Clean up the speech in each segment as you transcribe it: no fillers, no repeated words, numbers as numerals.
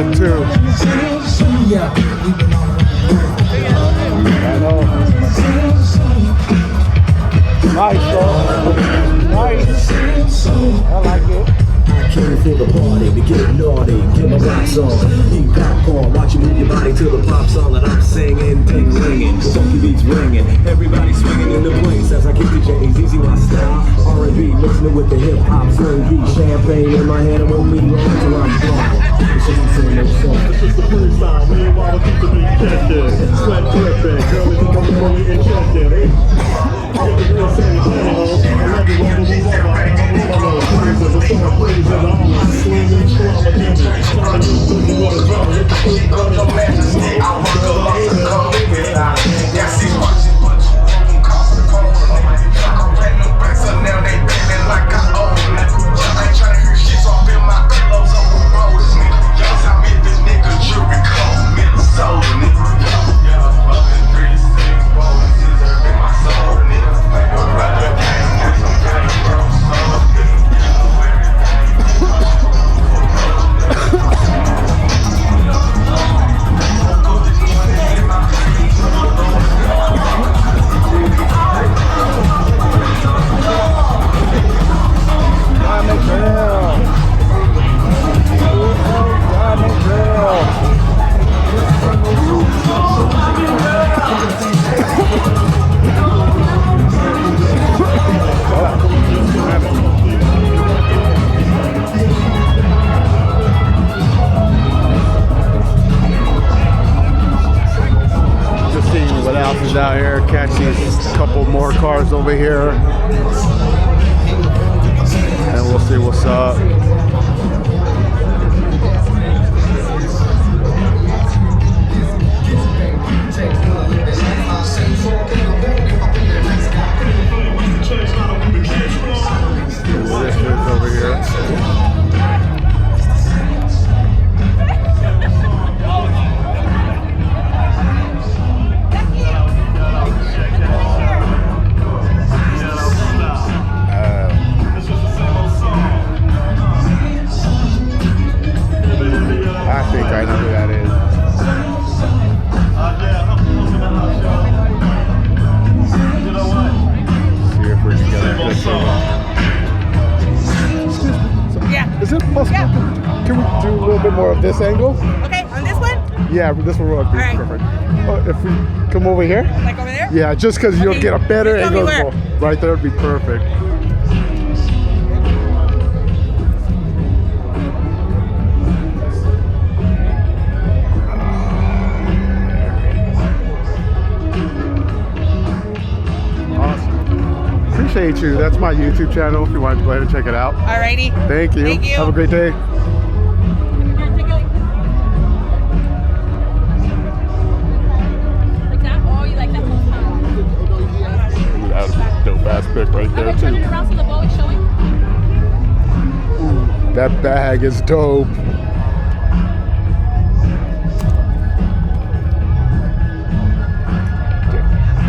good too. I know. Nice, though. Nice. I like it. I came for the party to get naughty, get my rocks on, eat popcorn, watch you move your body to the pop song that I'm singing, ding ringing, funky beats ringing, everybody swinging in the place as I kick the J's, easy my style, R&B, mixing it with the hip hop swing beat, champagne in my hand and won't be long till I'm gone. This isn't saying no song. This is the freestyle, me and Mama keep the beat catching, sweat dripping, girl, we think I'm really interested, eh? Get the real Sammy Channel, I love you, wobble, out here, catch these couple more cars over here, and we'll see what's up. This is over here. I think I know who that is. See if we can get a picture. Yeah. Is it possible? Yeah. Can we do a little bit more of this angle? Okay, on this one? Yeah, this one would be perfect. If we come over here? Like over there? Yeah, just because you'll get a better angle. Right there would be perfect. Appreciate you. That's my YouTube channel if you want to go ahead and check it out. Alrighty. Thank you. Thank you. Have a great day. Like that? Oh, you like that? Ooh, that was a dope ass pic right there too. Turn it around so the bow is showing. Ooh, that bag is dope.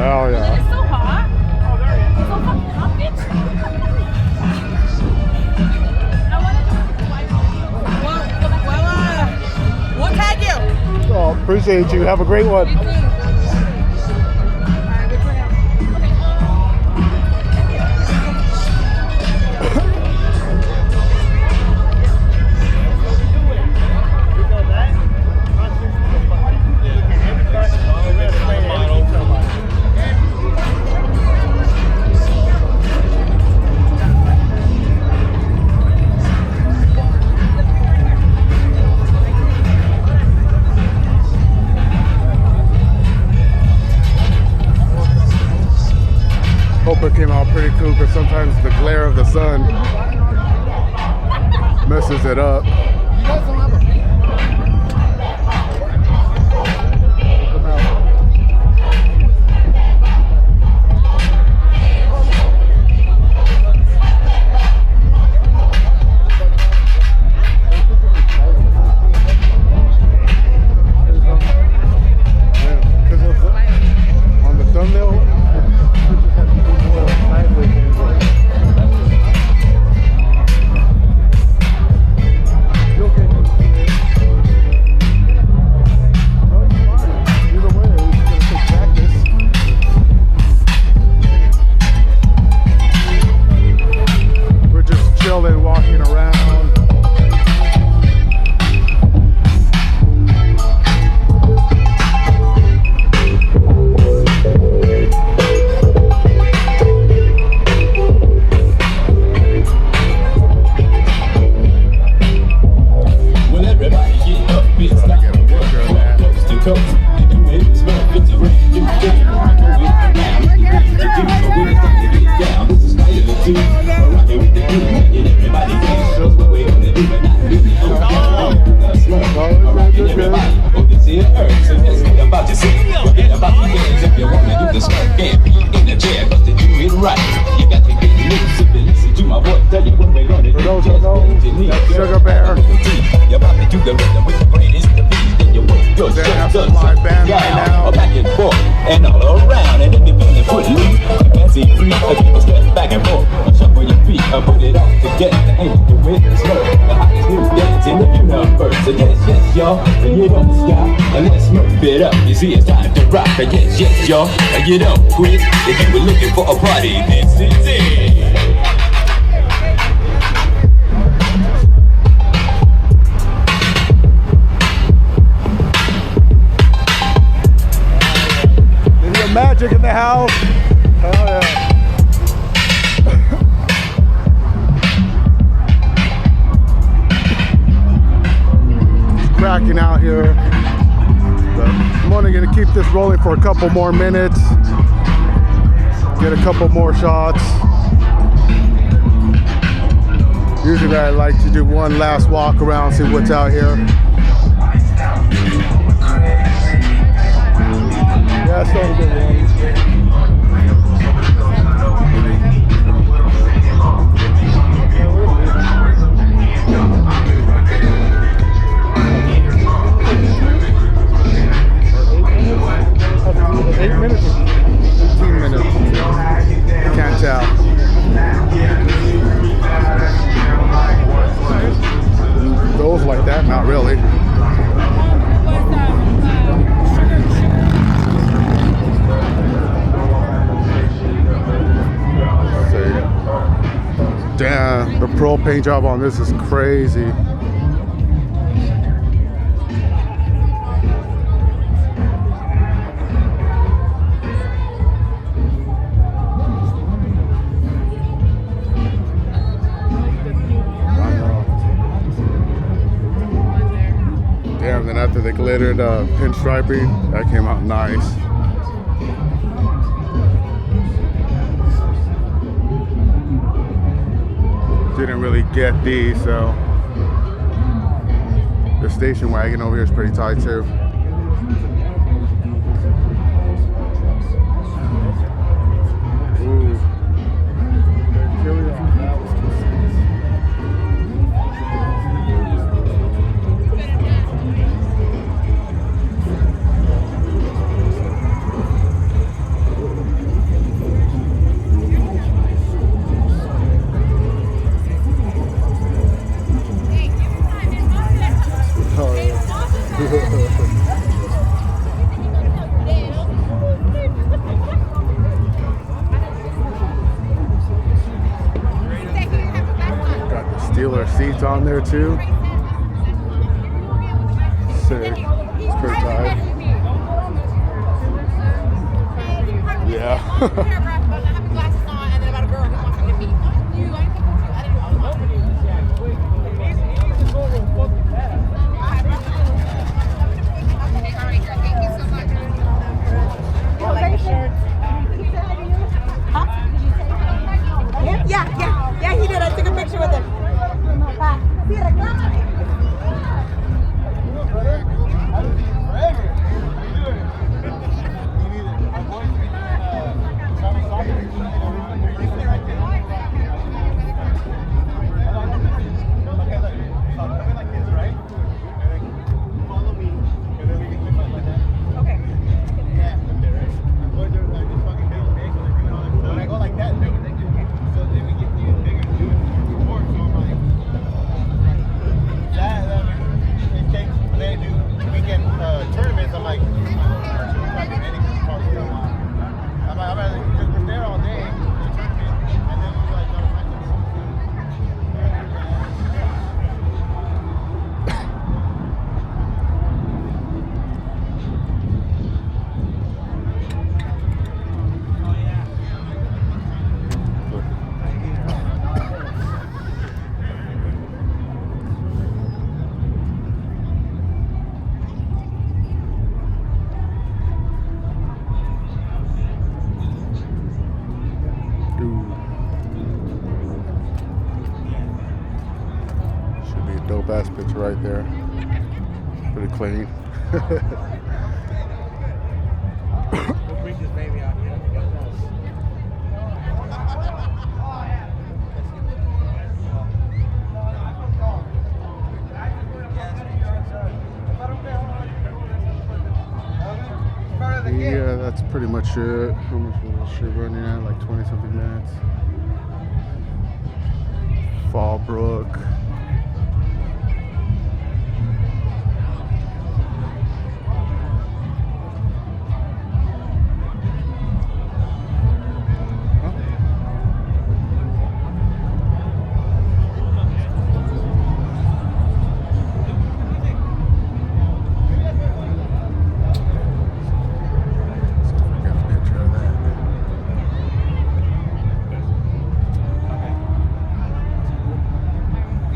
Oh yeah. It's so hot. Oh, there you go. So fucking hot, bitch. We'll tag you. Oh, appreciate you. Have a great one. You too. Hope it came out pretty cool because sometimes the glare of the sun messes it up. On the thumbnail, but not really. Everybody, oh, this here earth, so let's get about to see. Forget about the games if you wanna do the smoke. Can't be in the chair, but to do it right, you got to get loose. If you listen to my voice, tell you what we're gonna do. those who know, that's Sugar Bear. You're about to do the rhythm with the greatest of beats. Then you work your They have shit some live band right now. back and forth and all around. And if you're feeling footloose, fancy free, people step back and forth. Shuffle your feet, put it all together. Ain't the way to smoke. The hottest new dance in the universe. So yes, yes, y'all, and you don't stop. And let's move it up. You see, it's time to rock. And yes, yes, y'all, and you don't quit. If you were looking for a party, this is it. Magic in the house. Hell yeah. It's cracking out here. But I'm only gonna keep this rolling for a couple more minutes. Get a couple more shots. Usually I like to do one last walk around, see what's out here. Yeah, it's starting to get warm. Eight minutes or 15 minutes? Can't tell. Those like that? Not really. Damn, the pearl paint job on this is crazy. Damn, then after the glittered pinstriping, that came out nice. Didn't really get these, so the station wagon over here is pretty tight too. Ooh. Seats on there too. Sick. It's pretty tight. Yeah. Yeah, he did. I took a picture with him. dope ass picture right there. Pretty clean. We'll bring this baby out here. Yeah, that's pretty much it. How much was this shit running at? Like 20 something minutes. Fallbrook.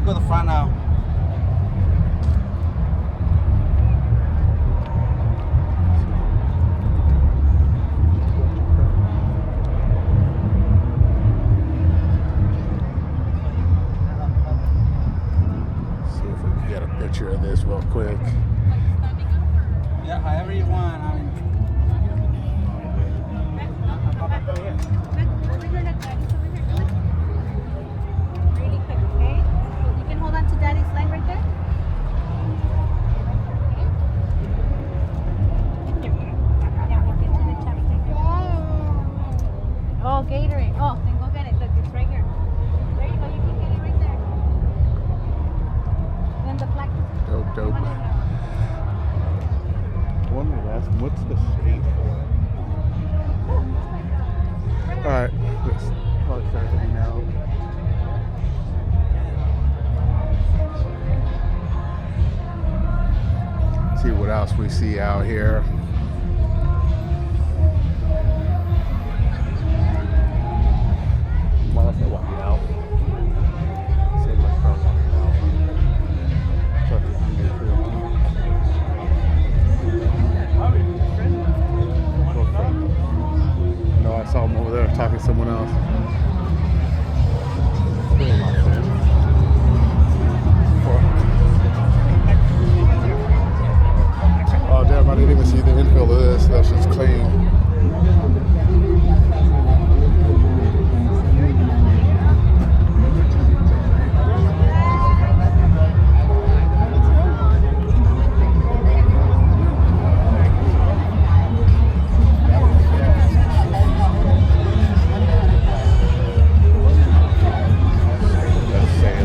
Go to the front now. See if we can get a picture of this real quick. Yeah, however you want. I mean, Really quick, okay? So you can hold on to Daddy's leg right there. Oh, Gatorade. Oh, then go get it. Look, it's right here. There you go. You can get it right there. Then the black. Dope, dope. One minute, ask him, what's the shade for? Alright, let's probably start heading out. See what else we see out here. Well, if I walk it out. Save my car walking out. Truck is hungry too. No, I saw him over there talking to someone else. Oh damn, I didn't even see the infill of this. That shit's clean.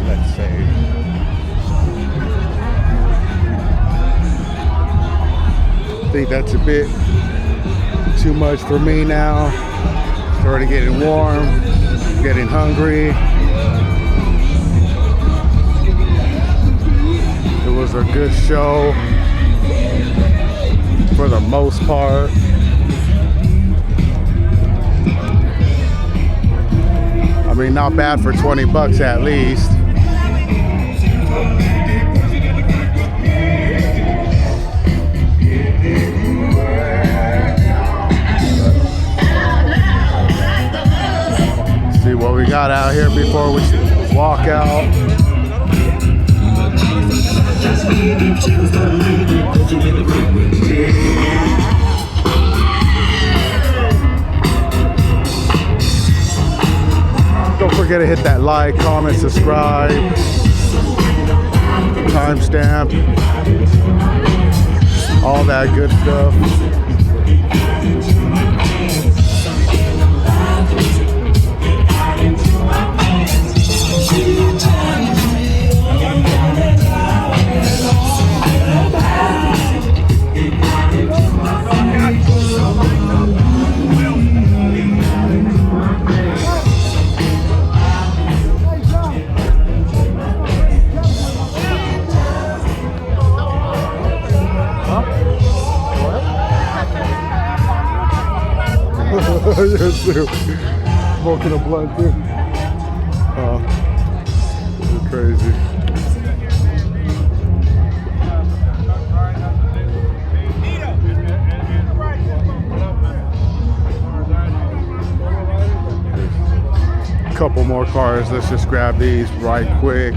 Let's say. I think that's a bit too much for me now. It's already getting warm, getting hungry. It was a good show for the most part. I mean, not bad for 20 bucks at least. See what we got out here before we walk out. Don't forget to hit that like, comment, subscribe, timestamp, all that good stuff. Yes, too. Smoking a blunt too. You're crazy. Couple more cars. Let's just grab these right quick.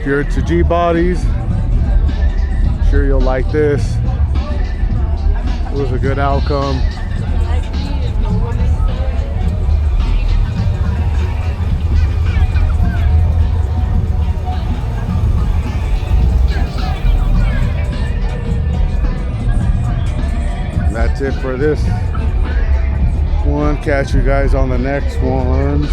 you're into G-Bodies, sure you'll like this. It was a good outcome. That's it for this one. Catch you guys on the next one.